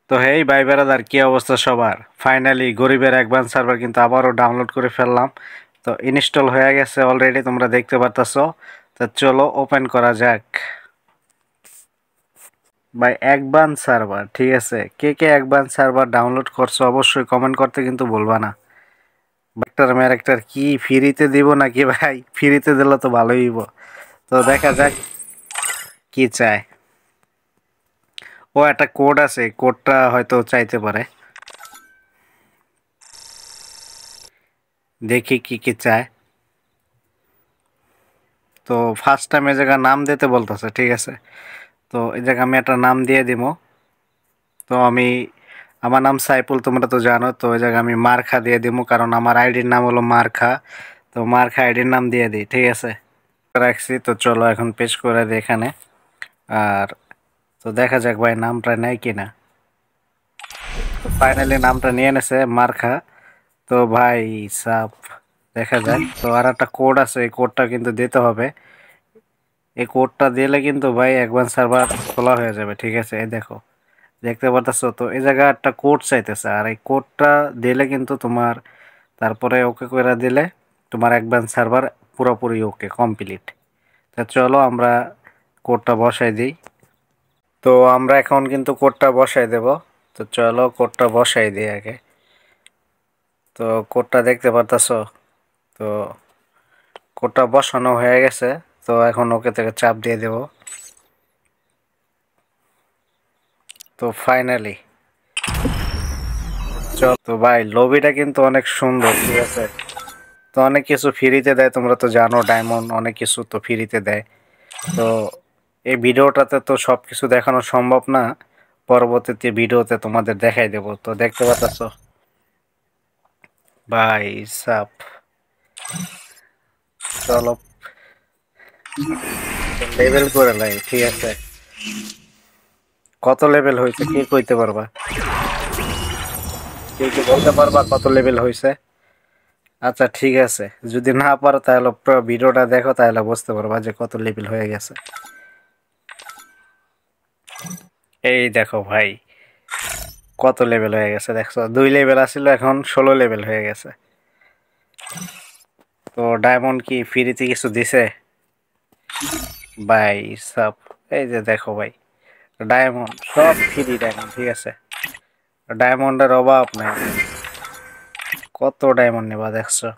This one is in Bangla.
তো হেই ভাই বেড়াদার, কি অবস্থা সবার? ফাইনালি গরিবের অ্যাডভান্স সার্ভার কিন্তু আবারও ডাউনলোড করে ফেললাম। তো ইনস্টল হয়ে গেছে অলরেডি, তোমরা দেখতে পারতাছো। তো চলো ওপেন করা যাক। ভাই অ্যাডভান্স সার্ভার, ঠিক আছে। কে কে অ্যাডভান্স সার্ভার ডাউনলোড করছো অবশ্যই কমেন্ট করতে কিন্তু বলবা না। ব্যাক্টার ম্যারেক্টার কি ফ্রিতে দিব নাকি ভাই? ফ্রিতে দিলে তো ভালোই হইব। তো দেখা যাক কি চায়। ও একটা কোড আছে, কোডটা হয়তো চাইতে পারে। দেখি কি কি চায়। তো ফার্স্ট টাইম এই জায়গায় নাম দিতে বলতেছে, ঠিক আছে। তো এই জায়গায় আমি একটা নাম দিয়ে দিব। তো আমার নাম সাইফুল, তোমরা তো জানো। তো এই জায়গায় আমি মার্খা দিয়ে দিব, কারণ আমার আইডির নাম হলো মার্খা। তো মার্খা আইডির নাম দিয়ে দিই, ঠিক আছে। রাখছি। তো চলো এখন পেশ করে দিই এখানে। আর তো দেখা যাক ভাই নামটা নেয় কিনা। তো ফাইনালি নামটা নিয়ে নেছে মার্খা। তো ভাই সাপ, দেখা যাক। তো আর একটা কোড আছে, এই কোডটা কিন্তু দিতে হবে। এই কোডটা দিলে কিন্তু ভাই অ্যাডভান্স সার্ভার খোলা হয়ে যাবে, ঠিক আছে। এই দেখো, দেখতে পারতেছো। তো এই জায়গায় একটা কোড চাইতেছে, আর এই কোডটা দিলে কিন্তু তোমার, তারপরে ওকে করে দিলে তোমার অ্যাডভান্স সার্ভার পুরোপুরি ওকে কমপ্লিট। তা চলো আমরা কোডটা বসাই দিই। তো আমরা এখন কিন্তু কোডটা বসাই দেব। তো চলো কোডটা বসাই দিই আগে। তো কোডটা দেখতে পারতেছো। তো কোডটা বসানো হয়ে গেছে। তো এখন ওকে থেকে চাপ দিয়ে দেব। তো ফাইনালি চল। তো ভাই লবিটা কিন্তু অনেক সুন্দর, ঠিক আছে। তো অনেক কিছু ফ্রিতে দেয়, তোমরা তো জানো। ডায়মন্ড অনেক কিছু তো ফ্রিতে দেয়। তো এই ভিডিওটাতে তো সব কিছু দেখানো সম্ভব না, পরবর্তীতে ভিডিওতে তোমাদের দেখাই দেব। তো দেখতে পাচ্ছ ভাই সাপ। চলো লেভেল করে লাই, ঠিক আছে। কত লেভেল হয়েছে কে কইতে পারবা? কে কি বলতে পারবা কত লেভেল হয়েছে? আচ্ছা ঠিক আছে, যদি না পারো তাহলে পুরো ভিডিওটা দেখো, তাহলে বুঝতে পারবা যে কত লেভেল হয়ে গেছে। এই দেখো ভাই, কত লেভেল হয়ে গেছে দেখছো। 2 লেভেল আসছিল, এখন 16 লেভেল হয়ে গেছে। তো ডায়মন্ড কি ফ্রিতে কিছু দিছে ভাই সব? এই যে দেখো ভাই, ডায়মন্ড সব ফ্রি ডায়মন্ড, ঠিক আছে। ডায়মন্ডের অভাব নাই। কত ডায়মন্ড নেবা দেখছো।